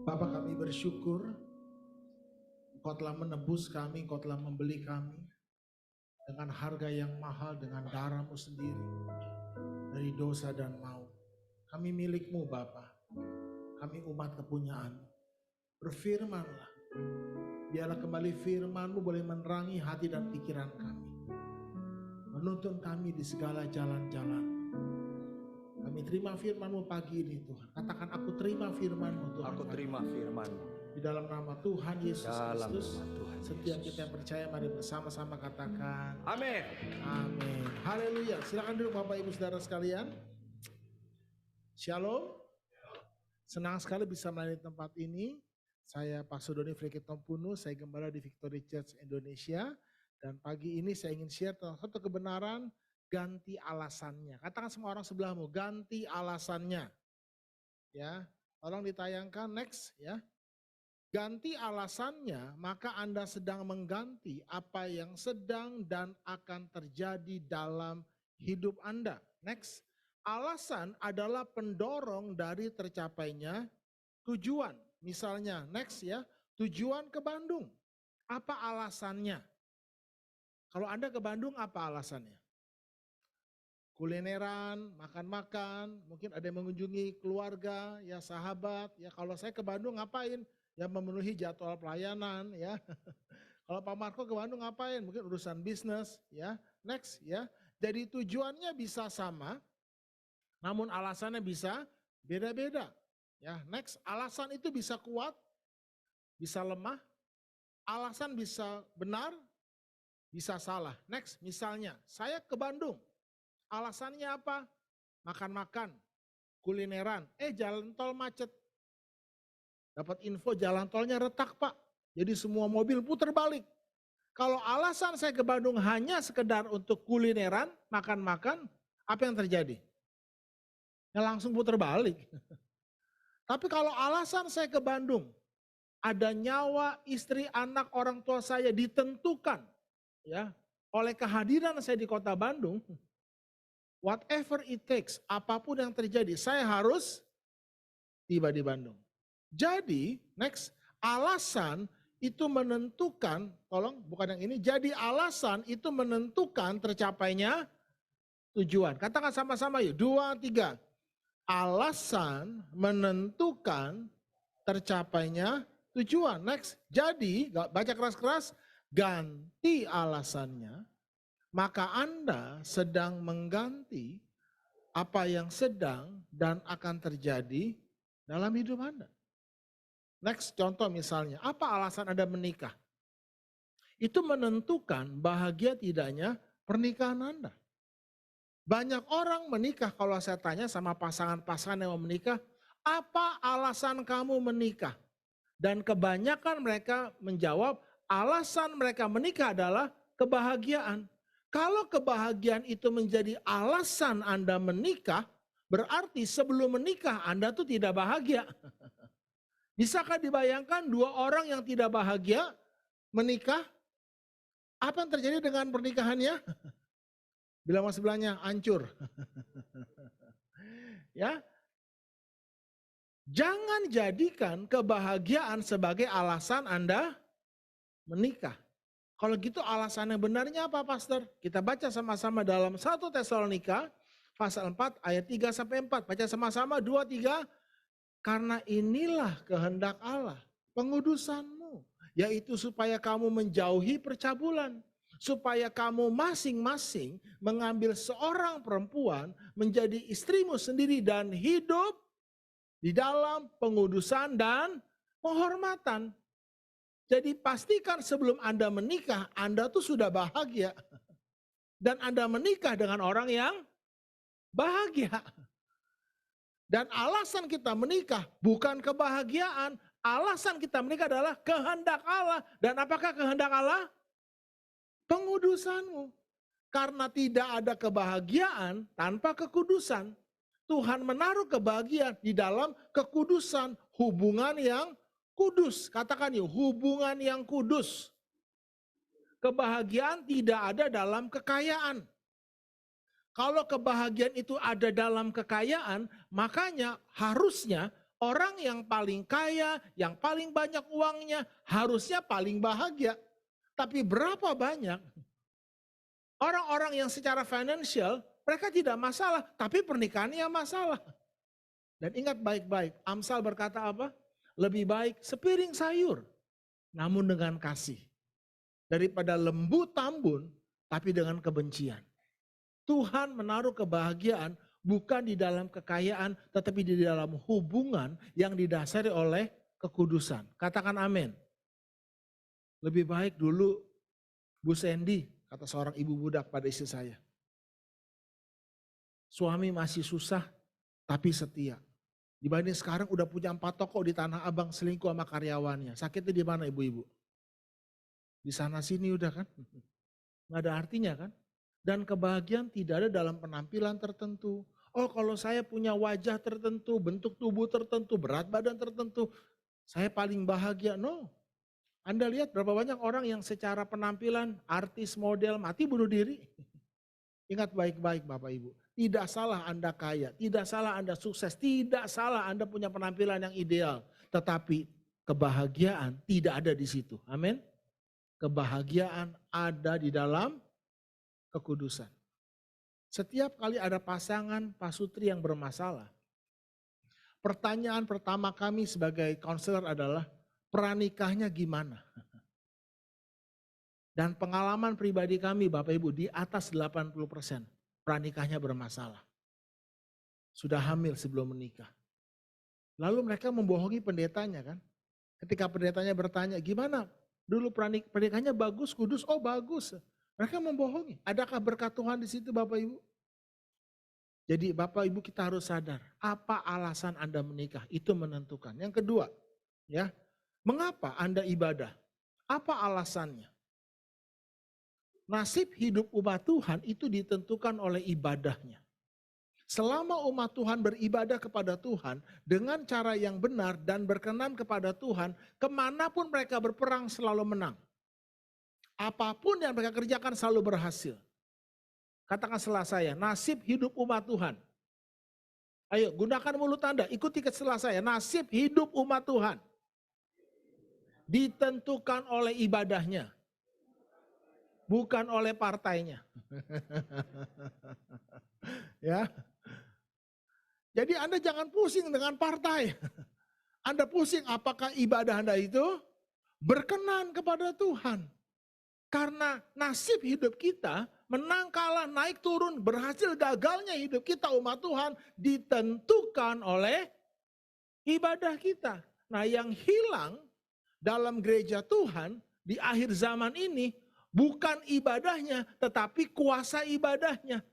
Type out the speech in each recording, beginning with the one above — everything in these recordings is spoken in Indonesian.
Bapa, kami bersyukur Engkau telah menebus kami, Engkau telah membeli kami dengan harga yang mahal, dengan darah-Mu sendiri dari dosa dan maut. Kami milik-Mu Bapa, kami umat kepunyaan-Mu. Berfirmanlah, biarlah kembali firman-Mu boleh menerangi hati dan pikiran kami, menuntun kami di segala jalan-jalan. Kami terima firman-Mu pagi ini Tuhan. Katakan, aku terima firman-Mu Tuhan. Aku terima firman-Mu. Di dalam nama Tuhan Yesus Dalam Kristus. nama Tuhan Setiap Yesus. kita yang percaya, mari bersama-sama katakan Amin. amin. Haleluya. Silakan duduk Bapak Ibu Saudara sekalian. Shalom. Senang sekali bisa melayani tempat ini. Saya Pastor Doni Freki Tompunu, saya gembala di Victory Church Indonesia. Dan pagi ini saya ingin share tentang satu kebenaran, ganti alasannya. Katakan semua orang sebelahmu, ganti alasannya. Ya, tolong ditayangkan next ya. Ganti alasannya, maka Anda sedang mengganti apa yang sedang dan akan terjadi dalam hidup Anda. Next, alasan adalah pendorong dari tercapainya tujuan. Misalnya, next ya, tujuan ke Bandung. Apa alasannya? Kalau Anda ke Bandung, apa alasannya? Kulineran, makan-makan, mungkin ada yang mengunjungi keluarga, ya sahabat. Ya kalau saya ke Bandung ngapain? Ya memenuhi jadwal pelayanan ya. Kalau Pak Marco ke Bandung ngapain? Mungkin urusan bisnis ya. Next ya. Jadi tujuannya bisa sama, namun alasannya bisa beda-beda. Ya, next, alasan itu bisa kuat, bisa lemah, alasan bisa benar, bisa salah. Next, misalnya saya ke Bandung. Alasannya apa? Makan-makan, kulineran. Jalan tol macet. Dapat info jalan tolnya retak Pak. Jadi semua mobil putar balik. Kalau alasan saya ke Bandung hanya sekedar untuk kulineran, makan-makan, apa yang terjadi? Ya langsung putar balik. Tapi kalau alasan saya ke Bandung, ada nyawa, istri, anak, orang tua saya ditentukan ya oleh kehadiran saya di kota Bandung, whatever it takes, apapun yang terjadi, saya harus tiba di Bandung. Jadi, next, alasan itu menentukan, tolong bukan yang ini, jadi alasan itu menentukan tercapainya tujuan. Katakan sama-sama yuk, 2, 3. Alasan menentukan tercapainya tujuan. Next, jadi, baca keras-keras, ganti alasannya, maka Anda sedang mengganti apa yang sedang dan akan terjadi dalam hidup Anda. Next, contoh misalnya, apa alasan Anda menikah? Itu menentukan bahagia tidaknya pernikahan Anda. Banyak orang menikah, kalau saya tanya sama pasangan-pasangan yang mau menikah, apa alasan kamu menikah? Dan kebanyakan mereka menjawab, alasan mereka menikah adalah kebahagiaan. Kalau kebahagiaan itu menjadi alasan Anda menikah, berarti sebelum menikah Anda tuh tidak bahagia. Bisakah dibayangkan dua orang yang tidak bahagia menikah? Apa yang terjadi dengan pernikahannya? Bilang sama sebelahnya, hancur. Ya, jangan jadikan kebahagiaan sebagai alasan Anda menikah. Kalau gitu alasan yang benarnya apa, Pastor? Kita baca sama-sama dalam 1 Tesalonika pasal 4 ayat 3 sampai 4. Baca sama-sama 2, 3. Karena inilah kehendak Allah, pengudusanmu, yaitu supaya kamu menjauhi percabulan, supaya kamu masing-masing mengambil seorang perempuan menjadi istrimu sendiri dan hidup di dalam pengudusan dan penghormatan. Jadi pastikan sebelum Anda menikah, Anda tuh sudah bahagia. Dan Anda menikah dengan orang yang bahagia. Dan alasan kita menikah bukan kebahagiaan. Alasan kita menikah adalah kehendak Allah. Dan apakah kehendak Allah? Pengudusanmu. Karena tidak ada kebahagiaan tanpa kekudusan. Tuhan menaruh kebahagiaan di dalam kekudusan. Hubungan yang kudus. Katakan yuk, hubungan yang kudus. Kebahagiaan tidak ada dalam kekayaan. Kalau kebahagiaan itu ada dalam kekayaan, makanya harusnya Orang yang paling kaya, yang paling banyak uangnya, harusnya paling bahagia. Tapi berapa banyak orang-orang yang secara financial, mereka tidak masalah, tapi pernikahannya masalah. Dan ingat baik-baik, Amsal berkata apa? Lebih baik sepiring sayur, namun dengan kasih. Daripada lembu tambun, tapi dengan kebencian. Tuhan menaruh kebahagiaan bukan di dalam kekayaan, tetapi di dalam hubungan yang didasari oleh kekudusan. Katakan amin. Lebih baik dulu Bu Sandy, kata seorang ibu budak pada istri saya. Suami masih susah, tapi setia. Dibanding sekarang udah punya 4 toko di Tanah Abang, selingkuh sama karyawannya. Sakitnya di mana ibu-ibu? Di sana sini udah kan? Nggak ada artinya kan? Dan kebahagiaan tidak ada dalam penampilan tertentu. Oh kalau saya punya wajah tertentu, bentuk tubuh tertentu, berat badan tertentu, saya paling bahagia. No. Anda lihat berapa banyak orang yang secara penampilan, artis, model, mati bunuh diri. Ingat baik-baik Bapak Ibu. Tidak salah Anda kaya, tidak salah Anda sukses, tidak salah Anda punya penampilan yang ideal. Tetapi kebahagiaan tidak ada di situ. Amin. Kebahagiaan ada di dalam kekudusan. Setiap kali ada pasangan pasutri yang bermasalah, pertanyaan pertama kami sebagai konselor adalah pranikahnya gimana? Dan pengalaman pribadi kami Bapak Ibu di atas 80% pranikahnya bermasalah. Sudah hamil sebelum menikah. Lalu mereka membohongi pendetanya kan. Ketika pendetanya bertanya gimana? Dulu pernikahannya bagus, kudus, oh bagus. Mereka membohongi. Adakah berkat Tuhan di situ Bapak Ibu? Jadi Bapak Ibu kita harus sadar, apa alasan Anda menikah itu menentukan. Yang kedua, ya, mengapa Anda ibadah? Apa alasannya? Nasib hidup umat Tuhan itu ditentukan oleh ibadahnya. Selama umat Tuhan beribadah kepada Tuhan dengan cara yang benar dan berkenan kepada Tuhan, kemanapun mereka berperang selalu menang. Apapun yang mereka kerjakan selalu berhasil. Katakan setelah saya, nasib hidup umat Tuhan. Ayo gunakan mulut Anda, ikuti setelah saya. Nasib hidup umat Tuhan ditentukan oleh ibadahnya. Bukan oleh partainya. Ya. Jadi Anda jangan pusing dengan partai. Anda pusing apakah ibadah Anda itu berkenan kepada Tuhan. Karena nasib hidup kita, menang kalah, naik turun, berhasil gagalnya hidup kita umat Tuhan ditentukan oleh ibadah kita. Nah yang hilang dalam gereja Tuhan di akhir zaman ini bukan ibadahnya tetapi kuasa ibadahnya.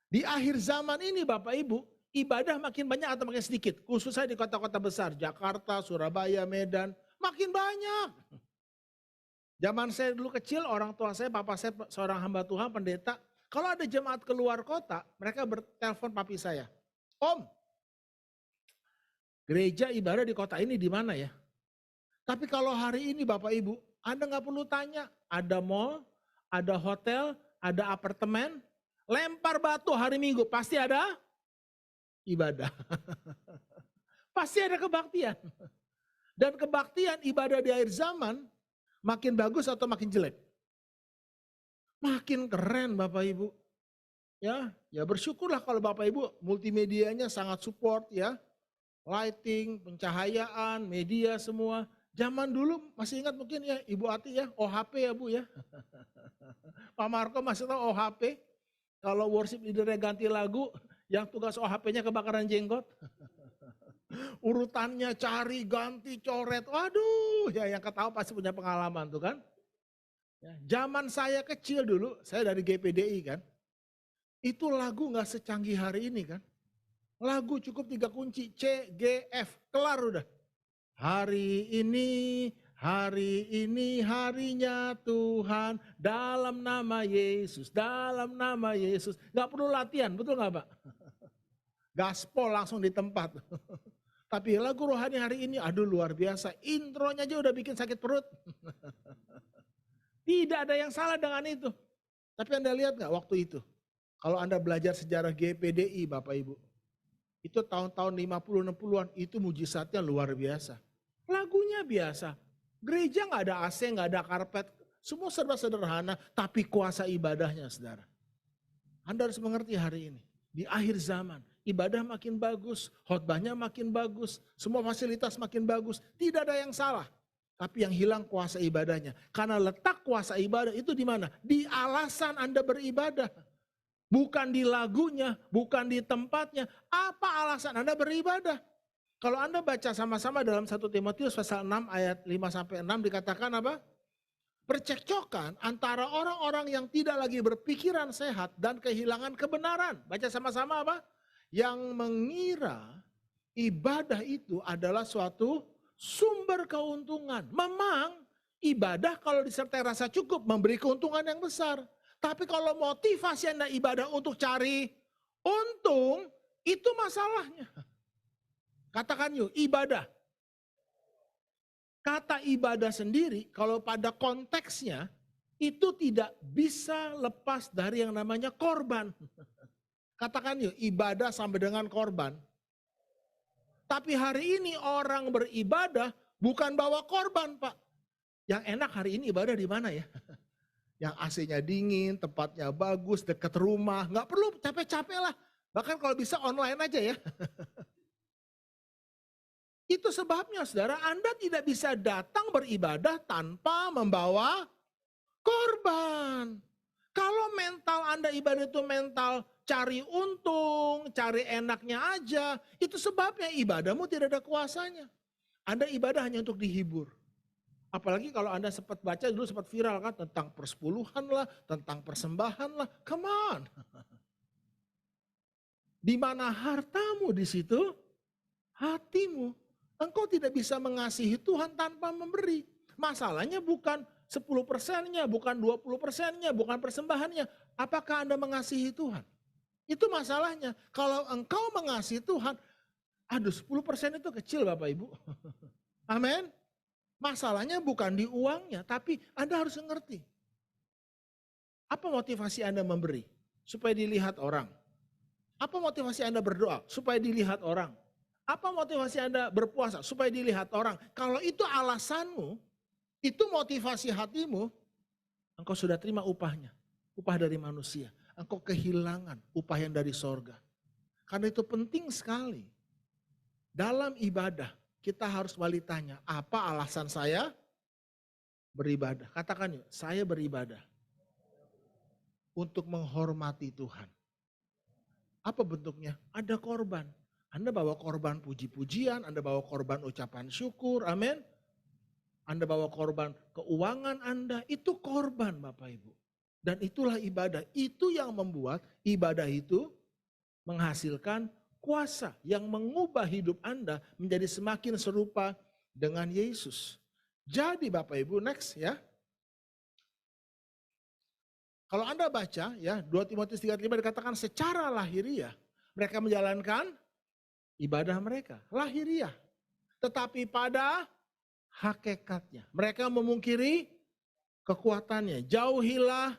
Di akhir zaman ini Bapak Ibu, ibadah makin banyak atau makin sedikit? Khususnya di kota-kota besar, Jakarta, Surabaya, Medan, makin banyak. Zaman saya dulu kecil, orang tua saya, papa saya seorang hamba Tuhan, pendeta. Kalau ada jemaat keluar kota, mereka bertelepon papi saya. Om, gereja ibadah di kota ini di mana ya? Tapi kalau hari ini Bapak Ibu, Anda nggak perlu tanya. Ada mall, ada hotel, ada apartemen. Lempar batu hari Minggu, pasti ada ibadah. Pasti ada kebaktian. Dan kebaktian ibadah di akhir zaman, makin bagus atau makin jelek? Makin keren Bapak Ibu. Ya bersyukurlah kalau Bapak Ibu multimedianya sangat support ya. Lighting, pencahayaan, media semua. Zaman dulu masih ingat mungkin ya Ibu Ati ya, OHP ya Bu ya. Pak Marco masih tahu OHP. Kalau worship leadernya ganti lagu, yang tugas OHP-nya kebakaran jenggot. Urutannya cari, ganti, coret. Waduh, ya yang ketahui pasti punya pengalaman tuh kan. Ya, zaman saya kecil dulu, saya dari GPDI kan. Itu lagu gak secanggih hari ini kan. Lagu cukup 3 kunci, C, G, F, kelar udah. Hari ini harinya Tuhan, dalam nama Yesus, dalam nama Yesus. Gak perlu latihan, betul gak Pak? Gaspol langsung di tempat. Tapi lagu rohani hari ini, aduh luar biasa. Intronya aja udah bikin sakit perut. Tidak ada yang salah dengan itu. Tapi Anda lihat gak waktu itu? Kalau Anda belajar sejarah GPDI Bapak Ibu. Itu tahun-tahun 50, 60-an, itu mujizatnya luar biasa. Lagunya biasa, gereja nggak ada AC, nggak ada karpet, semua serba sederhana, tapi kuasa ibadahnya saudara. Anda harus mengerti hari ini, di akhir zaman, ibadah makin bagus, khotbahnya makin bagus, semua fasilitas makin bagus, tidak ada yang salah. Tapi yang hilang kuasa ibadahnya. Karena letak kuasa ibadah itu di mana? Di alasan Anda beribadah. Bukan di lagunya, bukan di tempatnya. Apa alasan Anda beribadah? Kalau Anda baca sama-sama dalam 1 Timotius pasal 6 ayat 5-6 dikatakan apa? Percekcokan antara orang-orang yang tidak lagi berpikiran sehat dan kehilangan kebenaran. Baca sama-sama apa? Yang mengira ibadah itu adalah suatu sumber keuntungan. Memang ibadah kalau disertai rasa cukup memberi keuntungan yang besar. Tapi kalau motivasi Anda ibadah untuk cari untung, itu masalahnya. Katakan yuk, ibadah. Kata ibadah sendiri kalau pada konteksnya itu tidak bisa lepas dari yang namanya korban. Katakan yuk, ibadah sampai dengan korban. Tapi hari ini orang beribadah bukan bawa korban, Pak. Yang enak hari ini ibadah di mana ya? Yang AC-nya dingin, tempatnya bagus, dekat rumah. Nggak perlu capek-capek lah. Bahkan kalau bisa online aja ya. Itu sebabnya saudara, Anda tidak bisa datang beribadah tanpa membawa korban. Kalau mental Anda ibadah itu mental cari untung, cari enaknya aja, itu sebabnya ibadahmu tidak ada kuasanya. Anda ibadah hanya untuk dihibur. Apalagi kalau Anda sempat baca dulu sempat viral kan tentang persepuluhan lah, tentang persembahan lah, come on. Di mana hartamu di situ, hatimu. Engkau tidak bisa mengasihi Tuhan tanpa memberi. Masalahnya bukan 10%-nya, bukan 20%-nya, bukan persembahannya. Apakah Anda mengasihi Tuhan? Itu masalahnya. Kalau engkau mengasihi Tuhan, aduh 10% itu kecil Bapak Ibu. Amin. Masalahnya bukan di uangnya, tapi Anda harus mengerti. Apa motivasi Anda memberi? Supaya dilihat orang. Apa motivasi Anda berdoa? Supaya dilihat orang. Apa motivasi Anda berpuasa? Supaya dilihat orang. Kalau itu alasanmu, itu motivasi hatimu, engkau sudah terima upahnya. Upah dari manusia. Engkau kehilangan upah yang dari sorga. Karena itu penting sekali. Dalam ibadah, kita harus balik tanya, apa alasan saya beribadah? Katakan yuk, saya beribadah untuk menghormati Tuhan. Apa bentuknya? Ada korban. Anda bawa korban puji-pujian, Anda bawa korban ucapan syukur, amin. Anda bawa korban keuangan Anda, itu korban Bapak Ibu. Dan itulah ibadah, itu yang membuat ibadah itu menghasilkan kuasa yang mengubah hidup Anda menjadi semakin serupa dengan Yesus. Jadi Bapak Ibu, next ya. Kalau Anda baca ya, 2 Timotius 3:5 dikatakan secara lahiriah mereka menjalankan ibadah mereka, lahiriah. Tetapi pada hakikatnya, mereka memungkiri kekuatannya. Jauhilah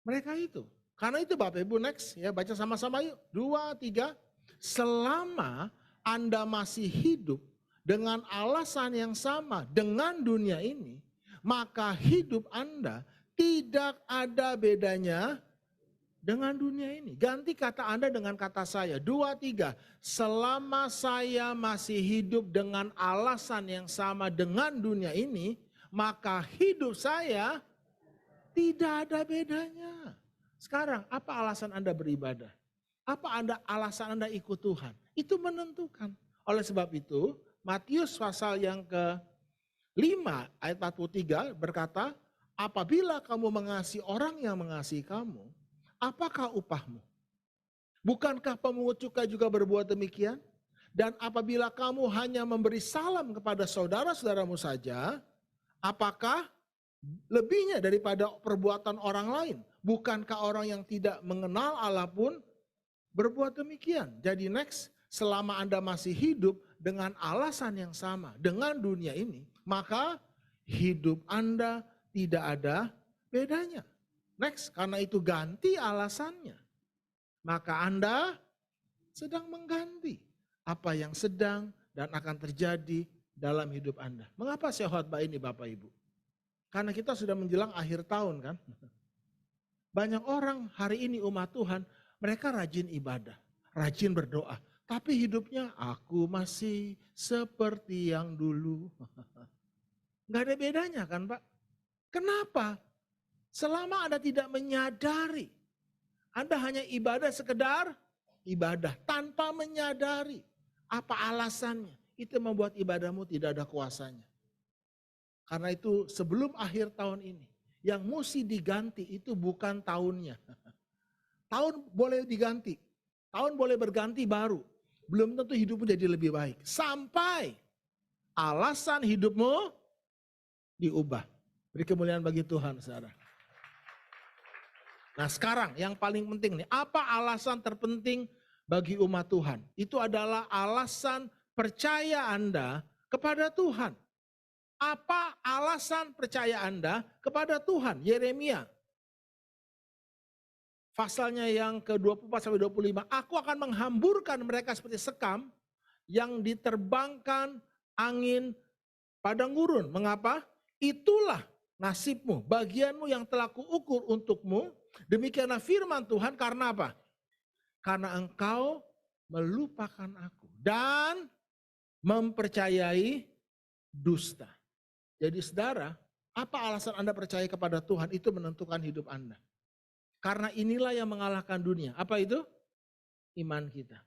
mereka itu. Karena itu Bapak Ibu next ya, baca sama-sama yuk. 2, 3. Selama Anda masih hidup dengan alasan yang sama dengan dunia ini, maka hidup Anda tidak ada bedanya dengan dunia ini. Ganti kata Anda dengan kata saya. 2, 3. Selama saya masih hidup dengan alasan yang sama dengan dunia ini, maka hidup saya tidak ada bedanya. Sekarang apa alasan Anda beribadah? Apa alasan Anda ikut Tuhan? Itu menentukan. Oleh sebab itu, Matius pasal yang ke-5 ayat 43 berkata, apabila kamu mengasihi orang yang mengasihi kamu, apakah upahmu? Bukankah pemungut cukai juga berbuat demikian? Dan apabila kamu hanya memberi salam kepada saudara-saudaramu saja, apakah lebihnya daripada perbuatan orang lain? Bukankah orang yang tidak mengenal Allah pun berbuat demikian? Jadi next, selama Anda masih hidup dengan alasan yang sama dengan dunia ini, maka hidup Anda tidak ada bedanya. Next, karena itu ganti alasannya. Maka Anda sedang mengganti apa yang sedang dan akan terjadi dalam hidup Anda. Mengapa saya khotbah ini Bapak Ibu? Karena kita sudah menjelang akhir tahun kan. Banyak orang hari ini umat Tuhan, mereka rajin ibadah, rajin berdoa. Tapi hidupnya, aku masih seperti yang dulu. Gak ada bedanya kan Pak? Kenapa? Selama Anda tidak menyadari, Anda hanya ibadah sekedar ibadah tanpa menyadari apa alasannya. Itu membuat ibadahmu tidak ada kuasanya. Karena itu sebelum akhir tahun ini, yang mesti diganti itu bukan tahunnya. Tahun boleh diganti, tahun boleh berganti baru. Belum tentu hidupmu jadi lebih baik. Sampai alasan hidupmu diubah. Beri kemuliaan bagi Tuhan, saudara. Nah sekarang yang paling penting nih, apa alasan terpenting bagi umat Tuhan? Itu adalah alasan percaya Anda kepada Tuhan. Apa alasan percaya Anda kepada Tuhan? Yeremia. Pasalnya yang ke-24 sampai 25. Aku akan menghamburkan mereka seperti sekam yang diterbangkan angin padang gurun. Mengapa? Itulah nasibmu, bagianmu yang telah kuukur untukmu. Demikianlah firman Tuhan, karena apa? Karena engkau melupakan aku dan mempercayai dusta. Jadi saudara, apa alasan Anda percaya kepada Tuhan itu menentukan hidup Anda. Karena inilah yang mengalahkan dunia. Apa itu? Iman kita.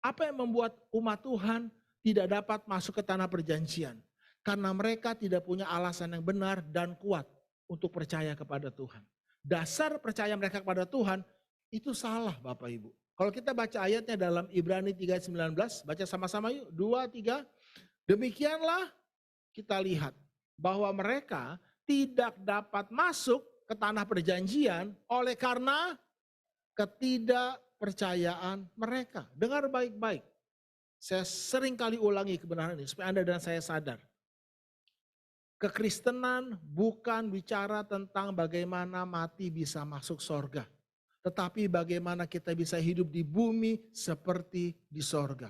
Apa yang membuat umat Tuhan tidak dapat masuk ke tanah perjanjian? Karena mereka tidak punya alasan yang benar dan kuat untuk percaya kepada Tuhan. Dasar percaya mereka kepada Tuhan itu salah Bapak Ibu. Kalau kita baca ayatnya dalam Ibrani 3:19, baca sama-sama yuk, 2, 3. Demikianlah kita lihat bahwa mereka tidak dapat masuk ke tanah perjanjian oleh karena ketidakpercayaan mereka. Dengar baik-baik. Saya sering kali ulangi kebenaran ini supaya Anda dan saya sadar. Kekristenan bukan bicara tentang bagaimana mati bisa masuk sorga. Tetapi bagaimana kita bisa hidup di bumi seperti di sorga.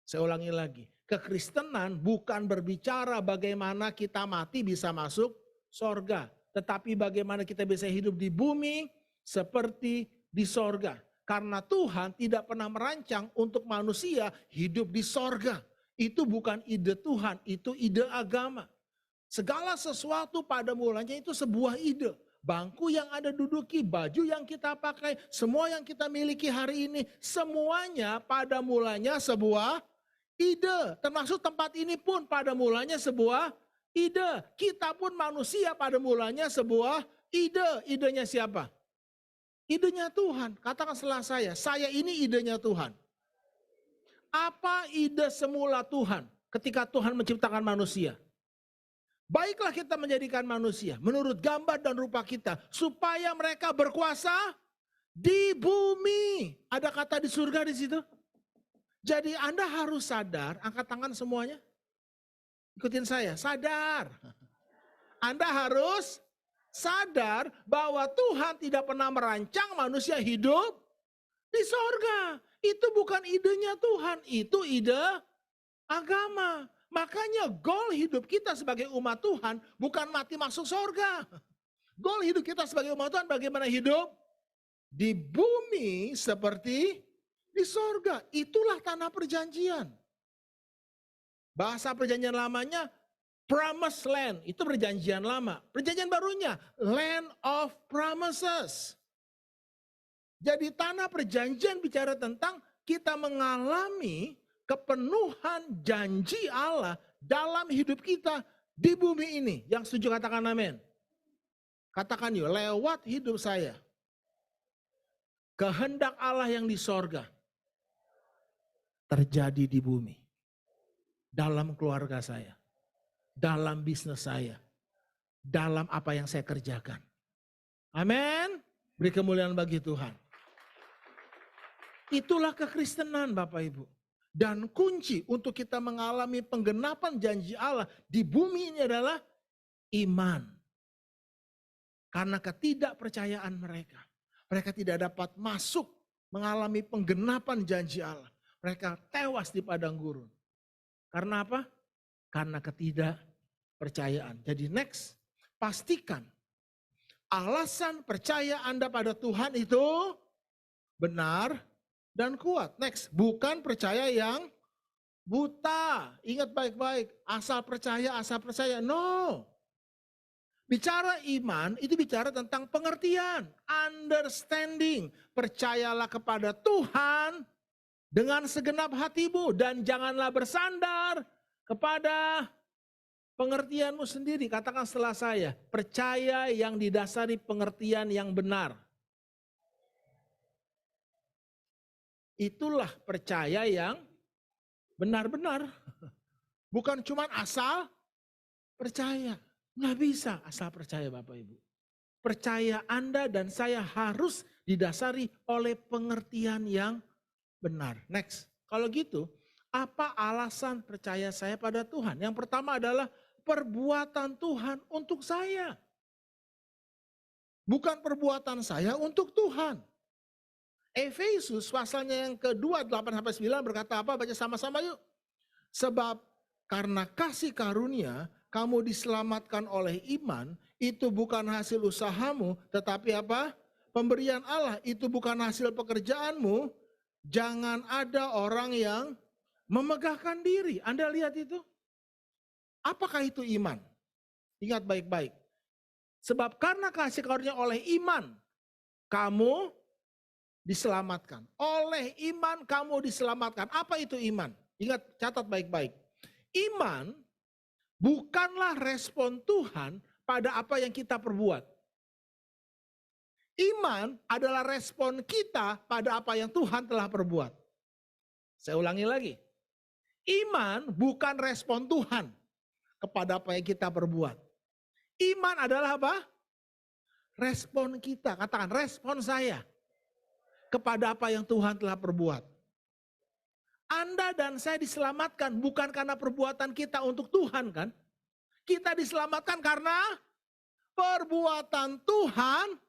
Saya ulangi lagi. Kekristenan bukan berbicara bagaimana kita mati bisa masuk sorga. Tetapi bagaimana kita bisa hidup di bumi seperti di sorga. Karena Tuhan tidak pernah merancang untuk manusia hidup di sorga. Itu bukan ide Tuhan, itu ide agama. Segala sesuatu pada mulanya itu sebuah ide. Bangku yang ada duduki, baju yang kita pakai, semua yang kita miliki hari ini, semuanya pada mulanya sebuah ide. Termasuk tempat ini pun pada mulanya sebuah ide. Kita pun manusia pada mulanya sebuah ide. Idenya siapa? Idenya Tuhan. Katakan setelah saya ini idenya Tuhan. Apa ide semula Tuhan ketika Tuhan menciptakan manusia? Baiklah kita menjadikan manusia menurut gambar dan rupa kita. Supaya mereka berkuasa di bumi. Ada kata di surga di situ. Jadi Anda harus sadar, angkat tangan semuanya. Ikutin saya, sadar. Anda harus sadar bahwa Tuhan tidak pernah merancang manusia hidup di sorga. Itu bukan idenya Tuhan, itu ide agama. Makanya goal hidup kita sebagai umat Tuhan bukan mati masuk sorga. Goal hidup kita sebagai umat Tuhan bagaimana hidup di bumi seperti di sorga. Itulah tanah perjanjian. Bahasa perjanjian lamanya promised land. Itu perjanjian lama. Perjanjian barunya land of promises. Jadi tanah perjanjian bicara tentang kita mengalami kepenuhan janji Allah dalam hidup kita di bumi ini. Yang setuju katakan amin. Katakan yuk, lewat hidup saya. Kehendak Allah yang di sorga terjadi di bumi. Dalam keluarga saya. Dalam bisnis saya. Dalam apa yang saya kerjakan. Amin. Beri kemuliaan bagi Tuhan. Itulah kekristenan Bapak Ibu. Dan kunci untuk kita mengalami penggenapan janji Allah di bumi ini adalah iman. Karena ketidakpercayaan mereka. Mereka tidak dapat masuk mengalami penggenapan janji Allah. Mereka tewas di padang gurun. Karena apa? Karena ketidakpercayaan. Jadi next, pastikan alasan percaya Anda pada Tuhan itu benar dan kuat. Next, bukan percaya yang buta. Ingat baik-baik, asal percaya. No. Bicara iman itu bicara tentang pengertian, understanding. Percayalah kepada Tuhan dengan segenap hatimu dan janganlah bersandar kepada pengertianmu sendiri. Katakan setelah saya, percaya yang didasari pengertian yang benar. Itulah percaya yang benar-benar. Bukan cuma asal percaya. Nggak bisa asal percaya Bapak Ibu. Percaya Anda dan saya harus didasari oleh pengertian yang benar. Next, kalau gitu apa alasan percaya saya pada Tuhan? Yang pertama adalah perbuatan Tuhan untuk saya. Bukan perbuatan saya untuk Tuhan. Efesus pasalnya yang kedua 8-9 berkata apa? Baca sama-sama yuk. Sebab karena kasih karunia kamu diselamatkan oleh iman, itu bukan hasil usahamu, tetapi apa? Pemberian Allah, itu bukan hasil pekerjaanmu. Jangan ada orang yang memegahkan diri. Anda lihat itu? Apakah itu iman? Ingat baik-baik. Sebab karena kasih karunia oleh iman, kamu diselamatkan. Oleh iman kamu diselamatkan. Apa itu iman? Ingat, catat baik-baik. Iman bukanlah respon Tuhan pada apa yang kita perbuat. Iman adalah respon kita pada apa yang Tuhan telah perbuat. Saya ulangi lagi. Iman bukan respon Tuhan kepada apa yang kita perbuat. Iman adalah apa? Respon kita. Katakan respon saya kepada apa yang Tuhan telah perbuat. Anda dan saya diselamatkan bukan karena perbuatan kita untuk Tuhan kan? Kita diselamatkan karena perbuatan Tuhan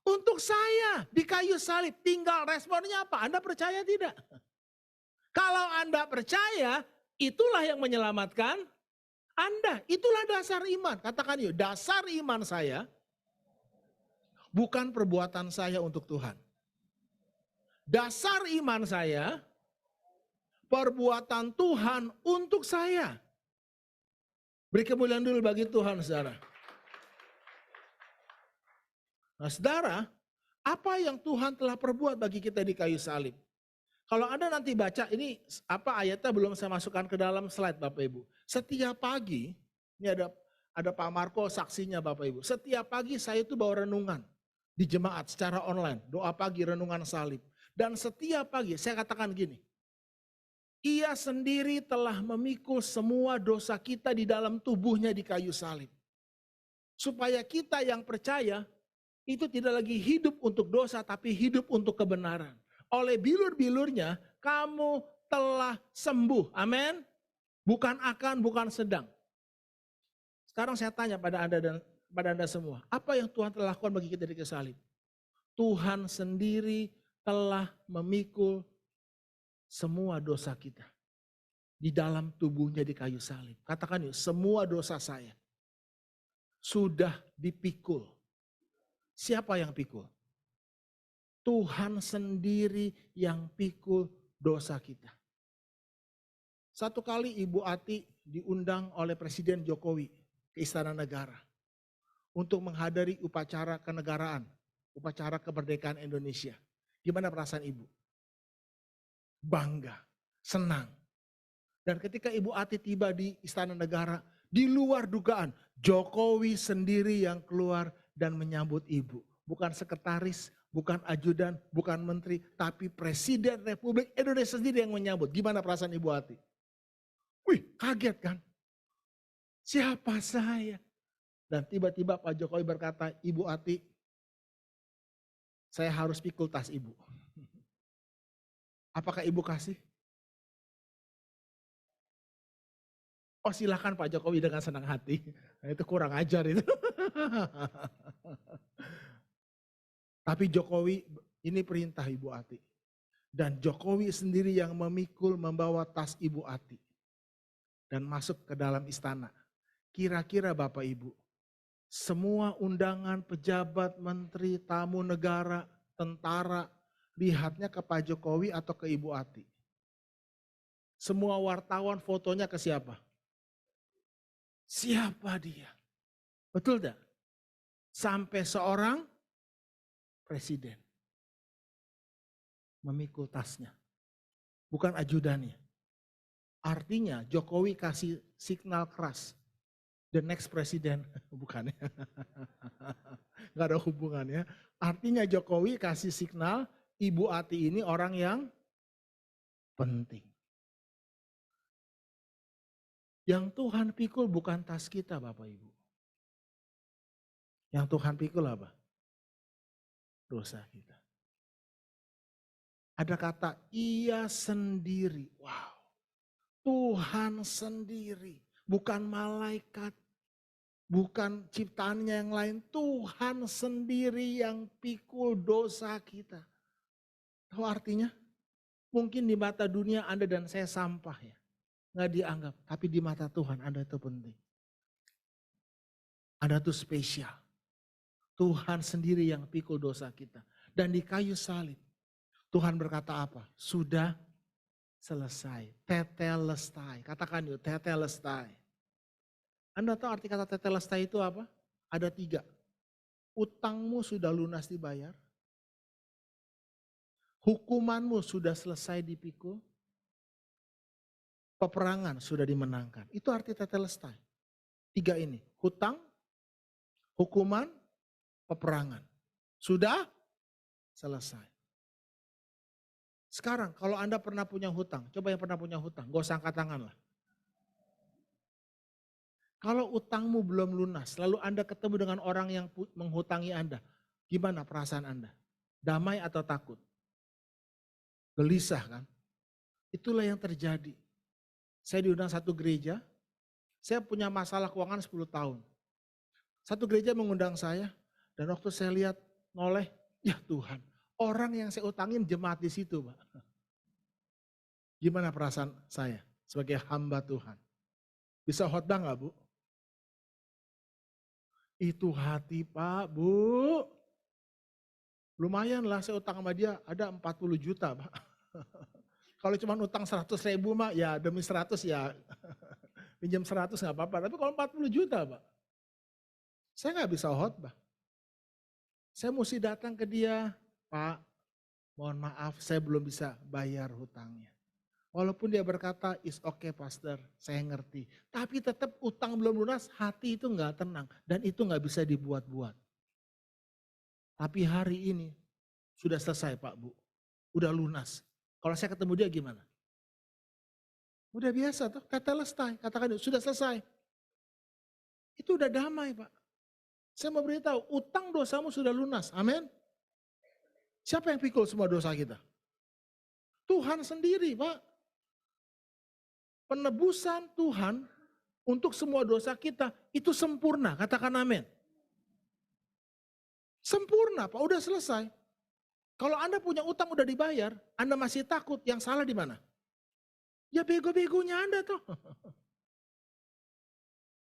untuk saya di kayu salib. Tinggal responnya apa? Anda percaya tidak? Kalau Anda percaya, itulah yang menyelamatkan Anda. Itulah dasar iman. Katakan yuk, dasar iman saya bukan perbuatan saya untuk Tuhan. Dasar iman saya perbuatan Tuhan untuk saya. Beri kemuliaan dulu bagi Tuhan, saudara. Nah, saudara, apa yang Tuhan telah perbuat bagi kita di kayu salib? Kalau Anda nanti baca, ini apa ayatnya belum saya masukkan ke dalam slide Bapak Ibu. Setiap pagi, ini ada Pak Marco saksinya Bapak Ibu. Setiap pagi saya itu bawa renungan di jemaat secara online. Doa pagi, renungan salib. Dan setiap pagi saya katakan gini, Ia sendiri telah memikul semua dosa kita di dalam tubuhnya di kayu salib. Supaya kita yang percaya itu tidak lagi hidup untuk dosa tapi hidup untuk kebenaran. Oleh bilur-bilurnya kamu telah sembuh. Amin. Bukan akan, bukan sedang. Sekarang saya tanya pada Anda semua. Apa yang Tuhan telah lakukan bagi kita di kayu salib? Tuhan sendiri telah memikul semua dosa kita di dalam tubuhnya di kayu salib. Katakan yuk, semua dosa saya sudah dipikul. Siapa yang pikul? Tuhan sendiri yang pikul dosa kita. Satu kali Ibu Ati diundang oleh Presiden Jokowi ke Istana Negara untuk menghadiri upacara kenegaraan, upacara kemerdekaan Indonesia. Gimana perasaan Ibu? Bangga, senang. Dan ketika Ibu Ati tiba di Istana Negara, di luar dugaan, Jokowi sendiri yang keluar dan menyambut Ibu. Bukan sekretaris, bukan ajudan, bukan menteri, tapi Presiden Republik Indonesia sendiri yang menyambut. Gimana perasaan Ibu Ati? Wih, kaget kan? Siapa saya? Dan tiba-tiba Pak Jokowi berkata, Ibu Ati, saya harus pikul tas Ibu. Apakah Ibu kasih? Oh silakan Pak Jokowi dengan senang hati. Nah, itu kurang ajar itu. Tapi Jokowi ini perintah Ibu Ati. Dan Jokowi sendiri yang memikul membawa tas Ibu Ati. Dan masuk ke dalam istana. Kira-kira Bapak Ibu, semua undangan pejabat, menteri, tamu negara, tentara, lihatnya ke Pak Jokowi atau ke Ibu Ati? Semua wartawan fotonya ke siapa? Siapa dia? Betul tidak? Sampai seorang presiden memikul tasnya. Bukan ajudannya. Artinya Jokowi kasih signal keras. The next president. Bukan ya. Gak ada hubungannya. Artinya Jokowi kasih signal Ibu Ati ini orang yang penting. Yang Tuhan pikul bukan tas kita Bapak Ibu. Yang Tuhan pikul apa? Dosa kita. Ada kata ia sendiri. Wow. Tuhan sendiri. Bukan malaikat. Bukan ciptaannya yang lain. Tuhan sendiri yang pikul dosa kita. Tahu artinya? Mungkin di mata dunia Anda dan saya sampah ya. Nggak dianggap. Tapi di mata Tuhan Anda itu penting. Anda itu spesial. Tuhan sendiri yang pikul dosa kita. Dan di kayu salib. Tuhan berkata apa? Sudah selesai. Tetelestai. Katakan yuk, tetelestai. Anda tahu arti kata tetelestai itu apa? Ada 3. Utangmu sudah lunas dibayar. Hukumanmu sudah selesai dipikul. Peperangan sudah dimenangkan. Itu arti tetelestai. 3 ini. Hutang, hukuman, peperangan. Sudah selesai. Sekarang kalau Anda pernah punya hutang, coba yang pernah punya hutang, gak usah angkat tangan lah. Kalau utangmu belum lunas, lalu Anda ketemu dengan orang yang menghutangi Anda, gimana perasaan Anda? Damai atau takut? Gelisah kan? Itulah yang terjadi. Saya diundang satu gereja, saya punya masalah keuangan 10 tahun. Satu gereja mengundang saya, dan waktu saya lihat noleh, ya Tuhan. Orang yang saya utangin jemaat di situ, Pak. Gimana perasaan saya sebagai hamba Tuhan? Bisa khotbah nggak, Bu? Itu hati, Pak, Bu. Lumayan lah saya utang sama dia, ada 40 juta, Pak. Kalau cuma utang 100 ribu, Mak, ya demi 100 ya. Pinjam 100 nggak apa-apa, tapi kalau 40 juta, Pak. Saya nggak bisa khotbah. Saya mesti datang ke dia, Pak, mohon maaf saya belum bisa bayar hutangnya. Walaupun dia berkata, is okay pastor, saya ngerti. Tapi tetap utang belum lunas, hati itu nggak tenang. Dan itu nggak bisa dibuat-buat. Tapi hari ini sudah selesai Pak Bu, udah lunas. Kalau saya ketemu dia gimana? Udah biasa tuh, tetelestai, katakan sudah selesai. Itu udah damai Pak. Saya mau beritahu, utang dosamu sudah lunas, amin. Siapa yang pikul semua dosa kita? Tuhan sendiri, Pak. Penebusan Tuhan untuk semua dosa kita itu sempurna, katakan amin. Sempurna, Pak, udah selesai. Kalau Anda punya utang udah dibayar, Anda masih takut, yang salah di mana? Ya bego-begonya Anda tuh.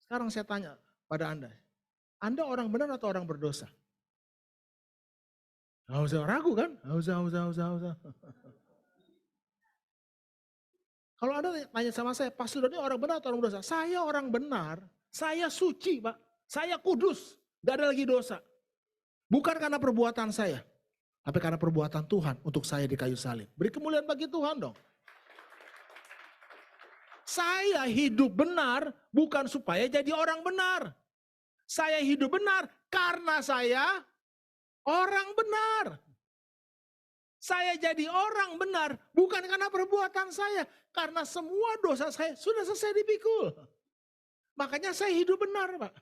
Sekarang saya tanya pada Anda orang benar atau orang berdosa? Nggak usah ragu kan? Nggak usah. Kalau Anda tanya sama saya, pastor ini orang benar atau orang berdosa? Saya orang benar, saya suci Pak, saya kudus, gak ada lagi dosa. Bukan karena perbuatan saya, tapi karena perbuatan Tuhan untuk saya di kayu salib. Beri kemuliaan bagi Tuhan dong. Saya hidup benar bukan supaya jadi orang benar. Saya hidup benar karena saya orang benar. Saya jadi orang benar bukan karena perbuatan saya. Karena semua dosa saya sudah selesai dipikul. Makanya saya hidup benar Pak.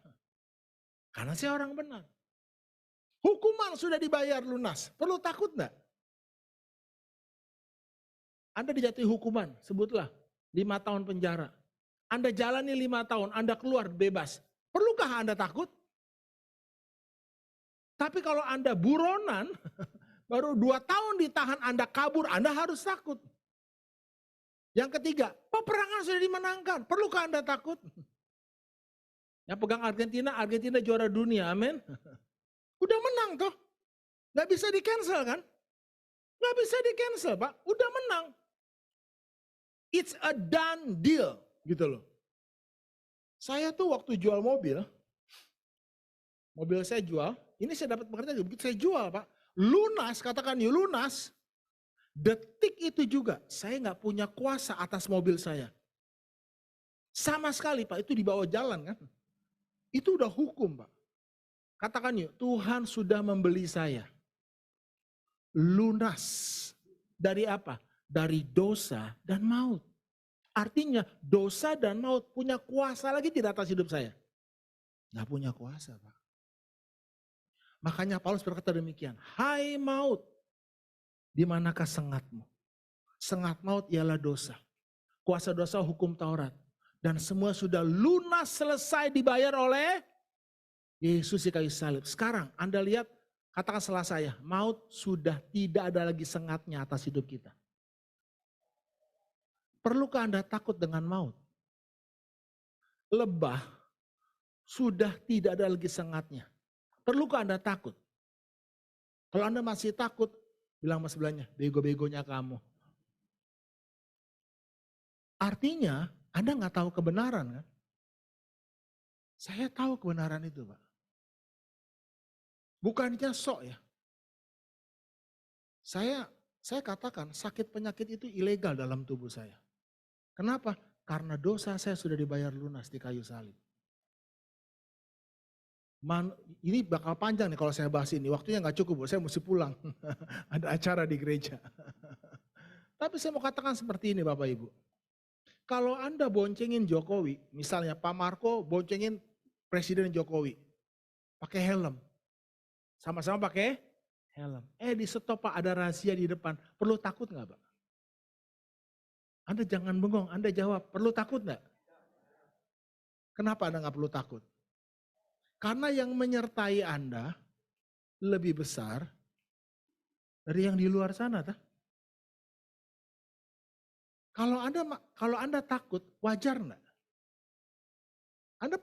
Karena saya orang benar. Hukuman sudah dibayar lunas. Perlu takut enggak? Anda dijatuhi hukuman, sebutlah 5 tahun penjara. Anda jalani 5 tahun, Anda keluar bebas. Perlukah Anda takut? Tapi kalau Anda buronan, Baru 2 tahun ditahan Anda kabur, Anda harus takut. Yang ketiga, peperangan sudah dimenangkan. Perlukah Anda takut? Yang pegang Argentina, Argentina juara dunia, amin. Udah menang toh. Gak bisa di cancel kan? Gak bisa di cancel Pak, udah menang. It's a done deal gitu loh. Saya tuh waktu jual mobil saya jual, ini saya dapat pekerjaan, begitu saya jual Pak. Lunas, katakan yuk lunas. Detik itu juga saya gak punya kuasa atas mobil saya. Sama sekali Pak, itu dibawa jalan kan. Itu udah hukum Pak. Katakan yuk, Tuhan sudah membeli saya. Lunas. Dari apa? Dari dosa dan maut. Artinya dosa dan maut punya kuasa lagi tidak atas hidup saya. Gak punya kuasa Pak. Makanya Paulus berkata demikian. Hai maut, di manakah sengatmu? Sengat maut ialah dosa. Kuasa dosa hukum Taurat. Dan semua sudah lunas selesai dibayar oleh Yesus di kayu salib. Sekarang Anda lihat, katakan setelah saya, maut sudah tidak ada lagi sengatnya atas hidup kita. Perlukah Anda takut dengan maut? Lebah sudah tidak ada lagi sengatnya. Perlukah Anda takut? Kalau Anda masih takut, bilang sama sebelahnya, bego-begonya kamu. Artinya, Anda nggak tahu kebenaran kan? Saya tahu kebenaran itu Pak. Bukannya sok ya. Saya katakan sakit penyakit itu ilegal dalam tubuh saya. Kenapa? Karena dosa saya sudah dibayar lunas di kayu salib. Ini bakal panjang nih kalau saya bahas ini. Waktunya nggak cukup, saya mesti pulang. Ada acara di gereja. Tapi saya mau katakan seperti ini Bapak Ibu. Kalau Anda boncengin Jokowi, misalnya Pak Marco boncengin Presiden Jokowi. Pakai helm. Sama-sama pakai helm. Di stop Pak, ada rahasia di depan. Perlu takut nggak Pak? Anda jangan bengong, Anda jawab, perlu takut nggak? Kenapa Anda nggak perlu takut? Karena yang menyertai Anda lebih besar dari yang di luar sana. Kalau Anda takut, wajar nggak? Anda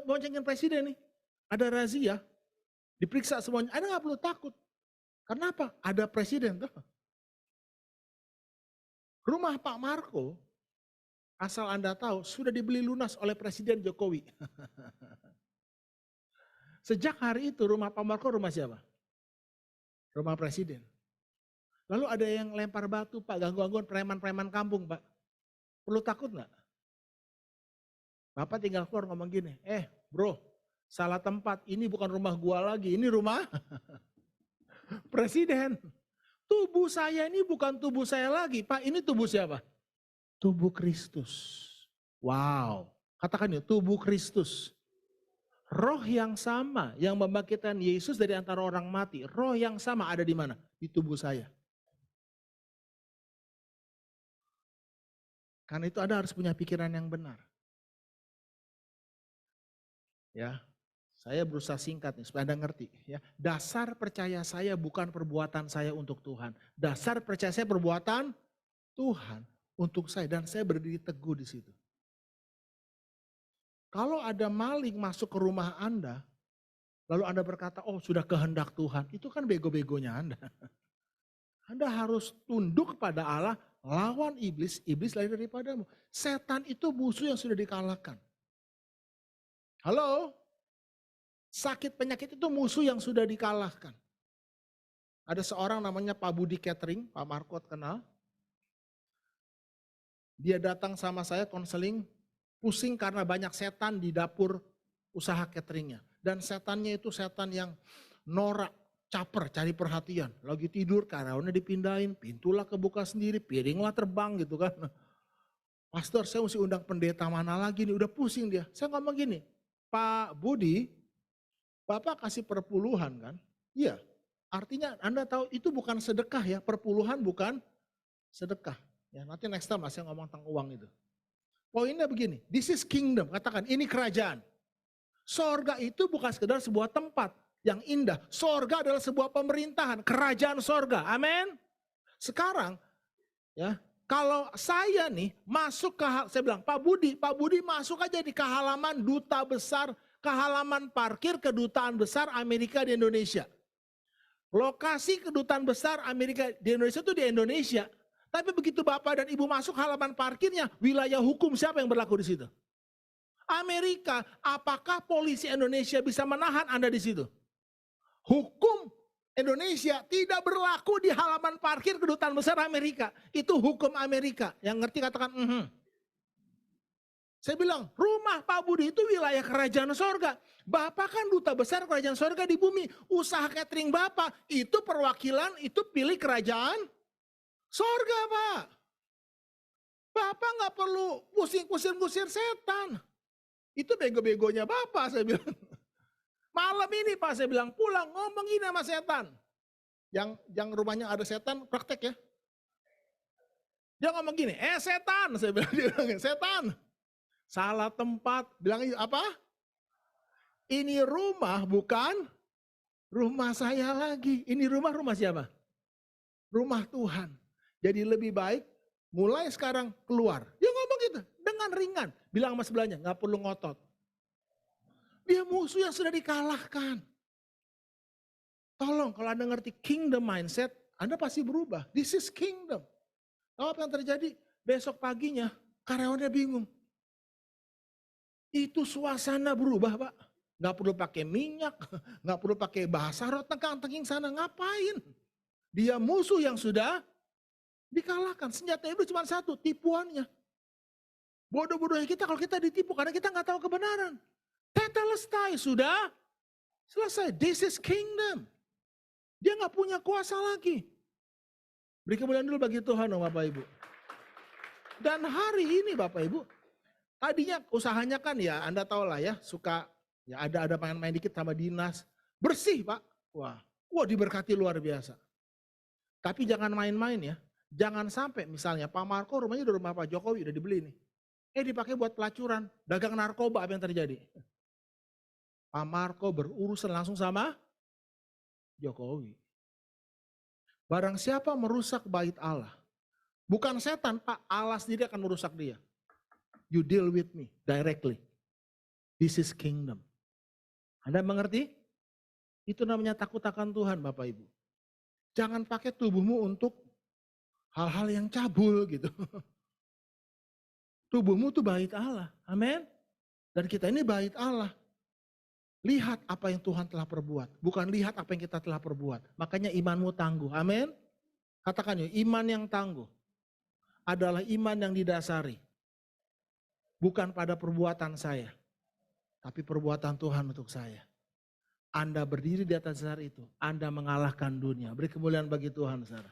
boncengin presiden nih, ada razia, diperiksa semuanya, Anda nggak perlu takut. Kenapa? Ada presiden tuh. Rumah Pak Marco, asal Anda tahu, sudah dibeli lunas oleh Presiden Jokowi. Sejak hari itu rumah Pak Marco rumah siapa? Rumah presiden. Lalu ada yang lempar batu Pak, ganggu-gangguan preman-preman kampung Pak. Perlu takut nggak? Bapak tinggal keluar ngomong gini, bro salah tempat, ini bukan rumah gua lagi, ini rumah presiden. Tubuh saya ini bukan tubuh saya lagi Pak, ini tubuh siapa? Tubuh Kristus. Wow, katakan ya tubuh Kristus. Roh yang sama yang membangkitkan Yesus dari antara orang mati. Roh yang sama ada di mana? Di tubuh saya. Karena itu Anda harus punya pikiran yang benar. Ya, saya berusaha singkat nih supaya Anda ngerti. Ya, dasar percaya saya bukan perbuatan saya untuk Tuhan. Dasar percaya saya perbuatan Tuhan untuk saya dan saya berdiri teguh di situ. Kalau ada maling masuk ke rumah Anda, lalu Anda berkata, oh sudah kehendak Tuhan, itu kan bego-begonya Anda. Anda harus tunduk kepada Allah, lawan iblis, iblis lari daripadamu. Setan itu musuh yang sudah dikalahkan. Halo? Sakit penyakit itu musuh yang sudah dikalahkan. Ada seorang namanya Pak Budi Catering, Pak Marco kenal. Dia datang sama saya konseling, pusing karena banyak setan di dapur usaha cateringnya. Dan setannya itu setan yang norak, caper, cari perhatian. Lagi tidur, karyawannya dipindahin, pintulah kebuka sendiri, piringlah terbang gitu kan. Pastor saya mesti undang pendeta mana lagi nih, udah pusing dia. Saya ngomong gini, Pak Budi, Bapak kasih perpuluhan kan? Iya, artinya Anda tahu itu bukan sedekah ya, perpuluhan bukan sedekah. Ya, nanti next time saya ngomong tentang uang itu. Poinnya begini, this is kingdom, katakan ini kerajaan. Sorga itu bukan sekedar sebuah tempat, yang indah. Sorga adalah sebuah pemerintahan, kerajaan sorga. Amin. Sekarang ya, kalau saya nih masuk ke, saya bilang Pak Budi masuk aja di ke halaman duta besar, ke halaman parkir kedutaan besar Amerika di Indonesia. Lokasi kedutaan besar Amerika di Indonesia itu di Indonesia. Tapi begitu Bapak dan Ibu masuk halaman parkirnya, wilayah hukum siapa yang berlaku di situ? Amerika. Apakah polisi Indonesia bisa menahan Anda di situ? Hukum Indonesia tidak berlaku di halaman parkir kedutaan besar Amerika. Itu hukum Amerika. Yang ngerti katakan, Saya bilang, rumah Pak Budi itu wilayah kerajaan sorga. Bapak kan duta besar kerajaan sorga di bumi. Usaha catering Bapak, itu perwakilan, itu pilih kerajaan sorga Pak. Bapak nggak perlu pusing-pusing-pusing setan. Itu bego-begonya Bapak, saya bilang. Malam ini Pak, saya bilang, pulang ngomong gini sama setan. Yang rumahnya ada setan, praktek ya. Dia ngomong gini, setan, saya bilang, dia bilang, setan. Salah tempat, bilang apa? Ini rumah bukan rumah saya lagi. Ini rumah siapa? Rumah Tuhan. Jadi lebih baik mulai sekarang keluar. Dia ngomong gitu dengan ringan. Bilang sama sebelahnya, gak perlu ngotot. Dia musuh yang sudah dikalahkan. Tolong kalau Anda ngerti kingdom mindset, Anda pasti berubah. This is kingdom. Tahu apa yang terjadi? Besok paginya karyawannya bingung. Itu suasana berubah Pak. Gak perlu pakai minyak, gak perlu pakai bahasa roh tengking sana, ngapain? Dia musuh yang sudah dikalahkan. Senjatanya itu cuma satu, tipuannya. Bodoh-bodohnya kita kalau kita ditipu karena kita gak tahu kebenaran. Tetelestai, sudah selesai. This is kingdom. Dia gak punya kuasa lagi. Beri kemuliaan dulu bagi Tuhan Bapak Ibu. Dan hari ini Bapak Ibu, tadinya usahanya kan ya Anda tahu lah ya, suka ya ada main-main dikit sama dinas. Bersih Pak. Wah diberkati luar biasa. Tapi jangan main-main ya. Jangan sampai misalnya Pak Marco rumahnya di rumah Pak Jokowi udah dibeli nih. Dipakai buat pelacuran, dagang narkoba, apa yang terjadi? Pak Marco berurusan langsung sama Jokowi. Barang siapa merusak bait Allah, bukan setan Pak, Allah sendiri akan merusak dia. You deal with me directly. This is kingdom. Anda mengerti? Itu namanya takut akan Tuhan Bapak Ibu. Jangan pakai tubuhmu untuk hal-hal yang cabul gitu. Tubuhmu itu bait Allah. Amin. Dan kita ini bait Allah. Lihat apa yang Tuhan telah perbuat. Bukan lihat apa yang kita telah perbuat. Makanya imanmu tangguh. Amin. Katakan ya, iman yang tangguh adalah iman yang didasari. Bukan pada perbuatan saya. Tapi perbuatan Tuhan untuk saya. Anda berdiri di atas dasar itu. Anda mengalahkan dunia. Beri kemuliaan bagi Tuhan, saudara.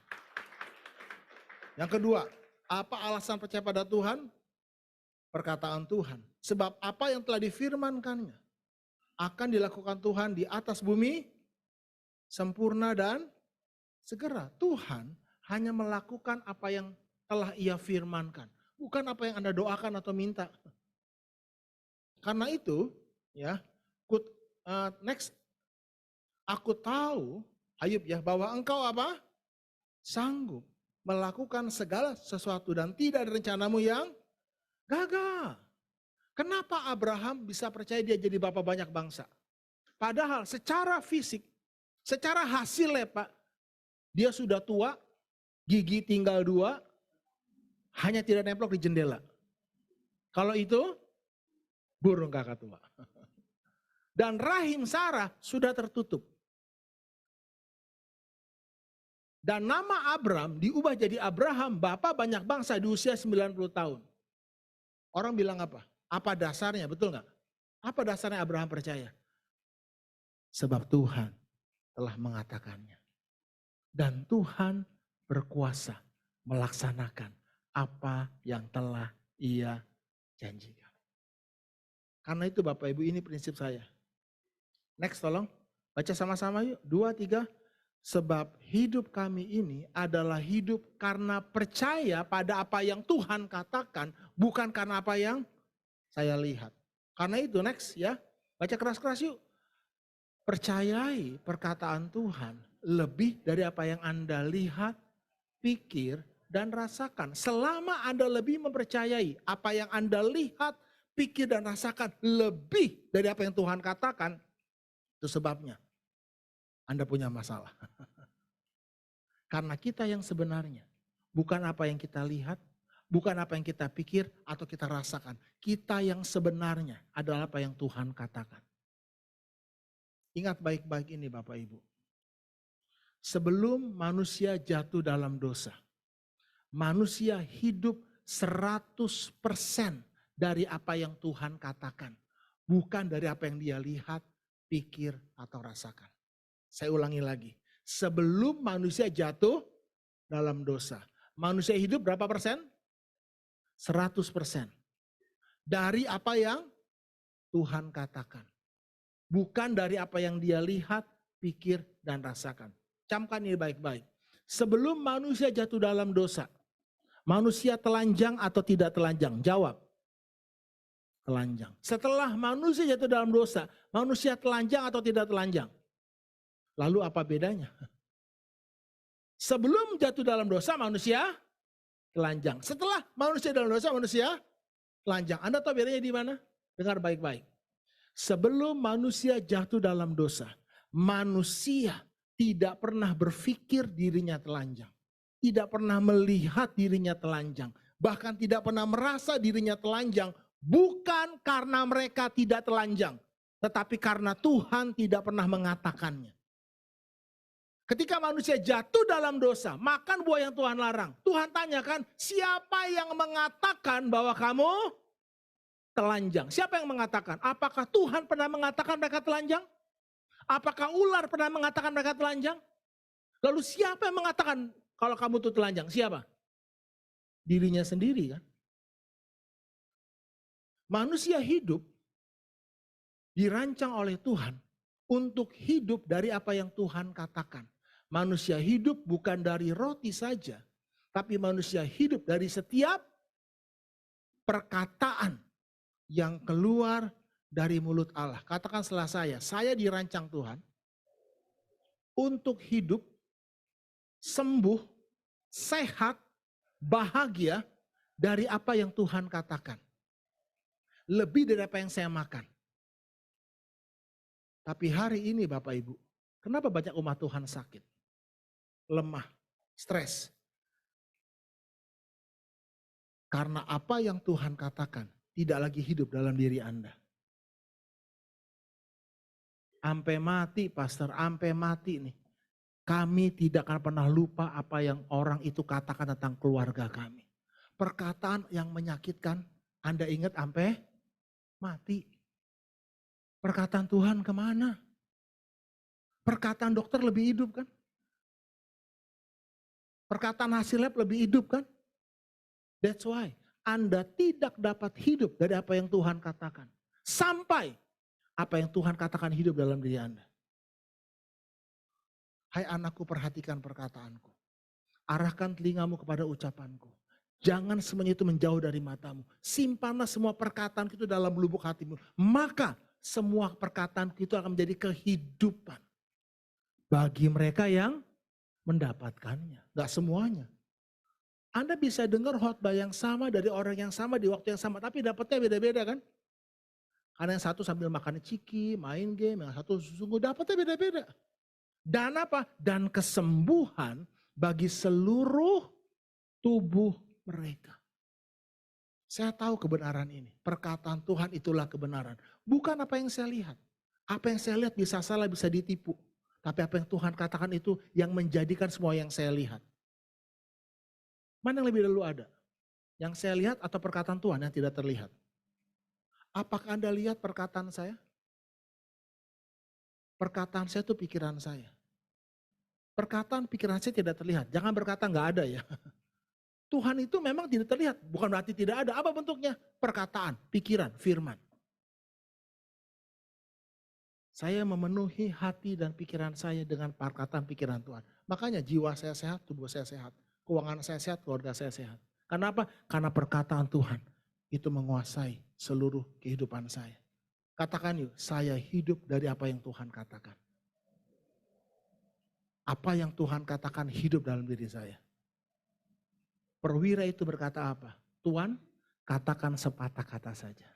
Yang kedua, apa alasan percaya pada Tuhan? Perkataan Tuhan. Sebab apa yang telah difirmankannya akan dilakukan Tuhan di atas bumi sempurna dan segera. Tuhan hanya melakukan apa yang telah Ia firmankan. Bukan apa yang Anda doakan atau minta. Karena itu, ya, next, aku tahu, Ayub ya, bahwa engkau apa? Sanggup melakukan segala sesuatu dan tidak ada rencanamu yang gagal. Kenapa Abraham bisa percaya dia jadi bapak banyak bangsa? Padahal secara fisik, secara hasilnya Pak, dia sudah tua, gigi tinggal 2, hanya tidak nemplok di jendela. Kalau itu, burung kakak tua. Dan rahim Sarah sudah tertutup. Dan nama Abram diubah jadi Abraham, bapak banyak bangsa di usia 90 tahun. Orang bilang apa? Apa dasarnya? Betul nggak? Apa dasarnya Abraham percaya? Sebab Tuhan telah mengatakannya. Dan Tuhan berkuasa melaksanakan apa yang telah Ia janjikan. Karena itu Bapak Ibu, ini prinsip saya. Next tolong, baca sama-sama yuk. 2, 3. Sebab hidup kami ini adalah hidup karena percaya pada apa yang Tuhan katakan, bukan karena apa yang saya lihat. Karena itu next ya, baca keras-keras yuk. Percayai perkataan Tuhan lebih dari apa yang Anda lihat, pikir, dan rasakan. Selama Anda lebih mempercayai apa yang Anda lihat, pikir, dan rasakan lebih dari apa yang Tuhan katakan, itu sebabnya Anda punya masalah. Karena kita yang sebenarnya, bukan apa yang kita lihat, bukan apa yang kita pikir atau kita rasakan. Kita yang sebenarnya adalah apa yang Tuhan katakan. Ingat baik-baik ini Bapak Ibu. Sebelum manusia jatuh dalam dosa, manusia hidup 100% dari apa yang Tuhan katakan. Bukan dari apa yang dia lihat, pikir, atau rasakan. Saya ulangi lagi. Sebelum manusia jatuh dalam dosa, manusia hidup berapa persen? 100%. Dari apa yang Tuhan katakan. Bukan dari apa yang dia lihat, pikir, dan rasakan. Camkan ini baik-baik. Sebelum manusia jatuh dalam dosa, manusia telanjang atau tidak telanjang? Jawab. Telanjang. Setelah manusia jatuh dalam dosa, manusia telanjang atau tidak telanjang? Lalu apa bedanya? Sebelum jatuh dalam dosa, manusia telanjang. Setelah manusia dalam dosa, manusia telanjang. Anda tahu bedanya di mana? Dengar baik-baik. Sebelum manusia jatuh dalam dosa, manusia tidak pernah berpikir dirinya telanjang. Tidak pernah melihat dirinya telanjang. Bahkan tidak pernah merasa dirinya telanjang. Bukan karena mereka tidak telanjang. Tetapi karena Tuhan tidak pernah mengatakannya. Ketika manusia jatuh dalam dosa, makan buah yang Tuhan larang. Tuhan tanyakan, siapa yang mengatakan bahwa kamu telanjang? Siapa yang mengatakan? Apakah Tuhan pernah mengatakan mereka telanjang? Apakah ular pernah mengatakan mereka telanjang? Lalu siapa yang mengatakan kalau kamu tuh telanjang? Siapa? Dirinya sendiri kan? Manusia hidup dirancang oleh Tuhan untuk hidup dari apa yang Tuhan katakan. Manusia hidup bukan dari roti saja, tapi manusia hidup dari setiap perkataan yang keluar dari mulut Allah. Katakan setelah saya dirancang Tuhan untuk hidup, sembuh, sehat, bahagia dari apa yang Tuhan katakan. Lebih dari apa yang saya makan. Tapi hari ini Bapak Ibu, kenapa banyak umat Tuhan sakit? Lemah, stres. Karena apa yang Tuhan katakan tidak lagi hidup dalam diri Anda. Sampai mati pastor, sampai mati nih. Kami tidak akan pernah lupa apa yang orang itu katakan tentang keluarga kami. Perkataan yang menyakitkan, Anda ingat sampai mati. Perkataan Tuhan kemana? Perkataan dokter lebih hidup kan? Perkataan hasil lab lebih hidup kan? That's why Anda tidak dapat hidup dari apa yang Tuhan katakan. Sampai apa yang Tuhan katakan hidup dalam diri Anda. Hai anakku, perhatikan perkataanku. Arahkan telingamu kepada ucapanku. Jangan semuanya itu menjauh dari matamu. Simpanlah semua perkataan itu dalam lubuk hatimu. Maka semua perkataan itu akan menjadi kehidupan. Bagi mereka yang mendapatkannya. Gak semuanya. Anda bisa dengar khotbah yang sama dari orang yang sama di waktu yang sama. Tapi dapatnya beda-beda kan. Karena yang satu sambil makan ciki, main game. Yang satu sungguh dapatnya beda-beda. Dan apa? Dan kesembuhan bagi seluruh tubuh mereka. Saya tahu kebenaran ini. Perkataan Tuhan itulah kebenaran. Bukan apa yang saya lihat. Apa yang saya lihat bisa salah, bisa ditipu. Tapi apa yang Tuhan katakan itu yang menjadikan semua yang saya lihat. Mana yang lebih dulu ada? Yang saya lihat atau perkataan Tuhan yang tidak terlihat? Apakah Anda lihat perkataan saya? Perkataan saya itu pikiran saya. Perkataan pikiran saya tidak terlihat. Jangan berkata nggak ada ya. Tuhan itu memang tidak terlihat. Bukan berarti tidak ada. Apa bentuknya? Perkataan, pikiran, firman. Saya memenuhi hati dan pikiran saya dengan perkataan pikiran Tuhan. Makanya jiwa saya sehat, tubuh saya sehat. Keuangan saya sehat, keluarga saya sehat. Kenapa? Karena perkataan Tuhan itu menguasai seluruh kehidupan saya. Katakan yuk, saya hidup dari apa yang Tuhan katakan. Apa yang Tuhan katakan hidup dalam diri saya. Perwira itu berkata apa? Tuhan, katakan sepatah kata saja.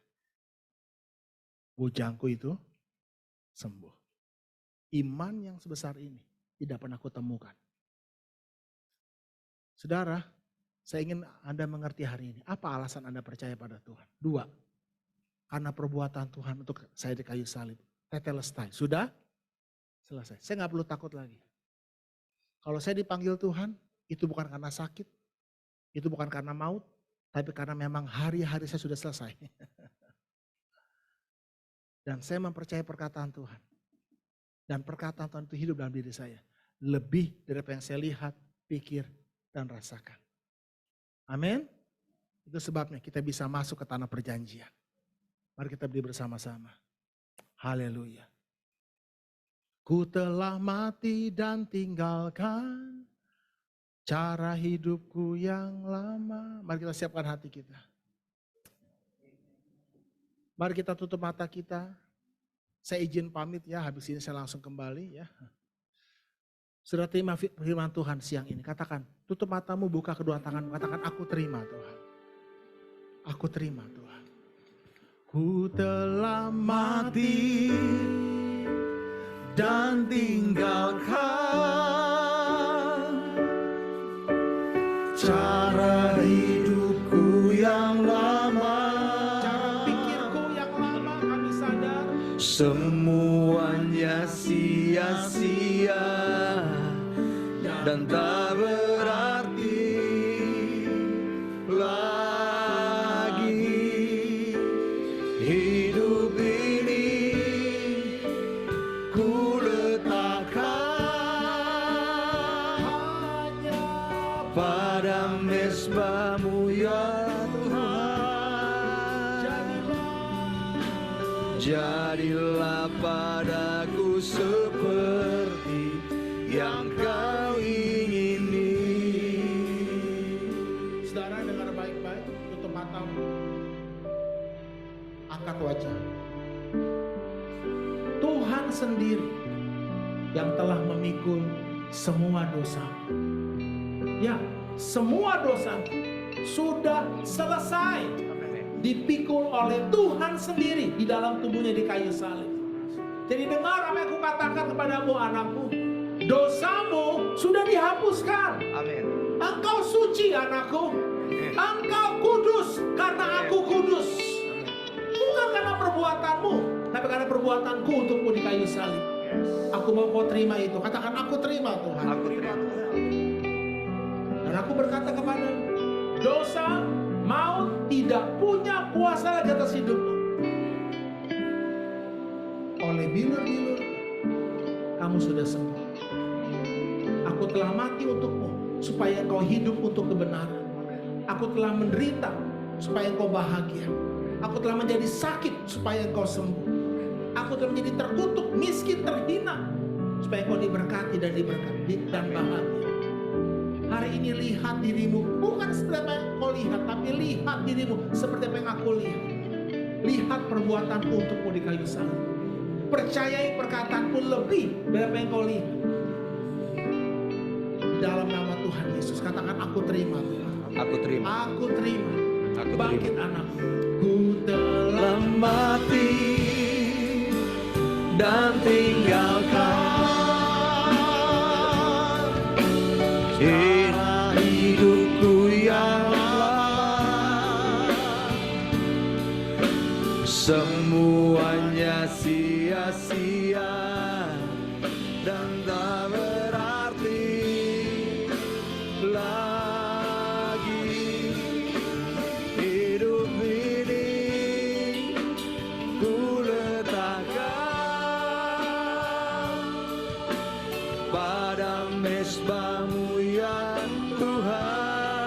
Bujangku itu sembuh. Iman yang sebesar ini tidak pernah aku temukan. Saudara, saya ingin Anda mengerti hari ini. Apa alasan Anda percaya pada Tuhan? 2. Karena perbuatan Tuhan untuk saya di kayu salib. Tetelestai. Sudah? Selesai. Saya gak perlu takut lagi. Kalau saya dipanggil Tuhan, itu bukan karena sakit. Itu bukan karena maut. Tapi karena memang hari-hari saya sudah selesai. Dan saya mempercayai perkataan Tuhan. Dan perkataan Tuhan itu hidup dalam diri saya. Lebih dari apa yang saya lihat, pikir, dan rasakan. Amin. Itu sebabnya kita bisa masuk ke tanah perjanjian. Mari kita berdiri bersama-sama. Haleluya. Ku telah mati dan tinggalkan cara hidupku yang lama. Mari kita siapkan hati kita. Mari kita tutup mata kita. Saya izin pamit ya, habis ini saya langsung kembali ya. Sudah terima firman Tuhan siang ini. Katakan, tutup matamu, buka kedua tanganmu. Katakan, aku terima Tuhan. Aku terima Tuhan. Ku telah mati dan tinggalkan cara hidupku yang lama. Cara pikirku yang lama kami sadar. Semuanya sia-sia dan tak berarti lagi. Hidup ini ku letakkan hanya pada mezbah-Mu ya Tuhan. Jadilah padaku seperti yang Kau ingini. Saudara, dengar baik-baik, tutup matamu, angkat wajah. Tuhan sendiri yang telah memikul semua dosa. Ya, semua dosa sudah selesai dipikul oleh Tuhan sendiri di dalam tubuhnya di kayu salib. Jadi dengar apa yang aku katakan kepadamu, anakku. Dosamu sudah dihapuskan. Amin. Engkau suci, anakku. Engkau kudus karena aku kudus. Bukan karena perbuatanmu, tapi karena perbuatanku untukmu di kayu salib. Aku mau kau terima itu. Katakan, aku terima Tuhan. Aku terima Tuhan. Dan aku berkata kepadamu, dosa, maut tidak punya kuasa lagi atas hidupmu. Oleh bilur-bilur kamu sudah sembuh. Aku telah mati untukmu supaya engkau hidup untuk kebenaran. Aku telah menderita supaya engkau bahagia. Aku telah menjadi sakit supaya engkau sembuh. Aku telah menjadi terkutuk, miskin, terhina supaya engkau diberkati dan bahagia. Hari ini lihat dirimu bukan seperti apa yang kau lihat, tapi lihat dirimu seperti apa yang aku lihat. Lihat perbuatanku untukmu di kayu salib. Percayai perkataanku lebih dari apa yang kau lihat. Dalam nama Tuhan Yesus, katakan, aku terima Tuhan. Aku terima. Aku terima. Aku bangkit terima. Anakku. Ku telah mati dan tinggalkan cara hidupku yang lama. Semuanya sia-sia dan tak berarti lagi. Hidup ini ku letakkan pada mezbah-Mu ya Tuhan.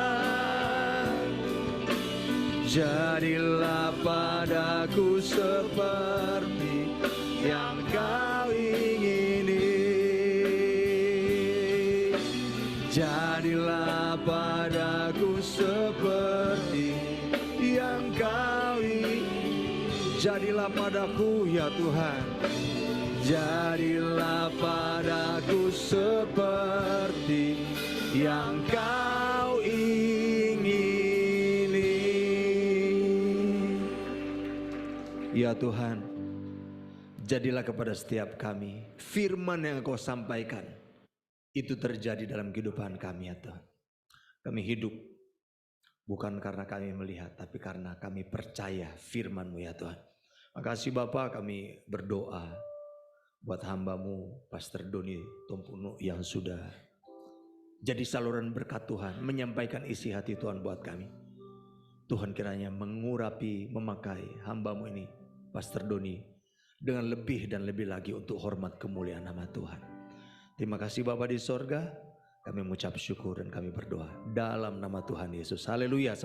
Jadilah padaku seperti yang Kau ingini. Jadilah padaku seperti yang Kau ingini. Jadilah padaku ya Tuhan, jadilah padaku seperti yang Kau ingini. Ya Tuhan, jadilah kepada setiap kami firman yang Kau sampaikan itu terjadi dalam kehidupan kami ya Tuhan. Kami hidup bukan karena kami melihat, tapi karena kami percaya firman-Mu ya Tuhan. Makasih Bapa, kami berdoa buat hamba-Mu Pastor Doni Tompuno yang sudah jadi saluran berkat Tuhan, menyampaikan isi hati Tuhan buat kami. Tuhan kiranya mengurapi, memakai hamba-Mu ini Pastor Doni dengan lebih dan lebih lagi untuk hormat kemuliaan nama Tuhan. Terima kasih Bapa di sorga, kami mengucap syukur dan kami berdoa dalam nama Tuhan Yesus. Haleluya.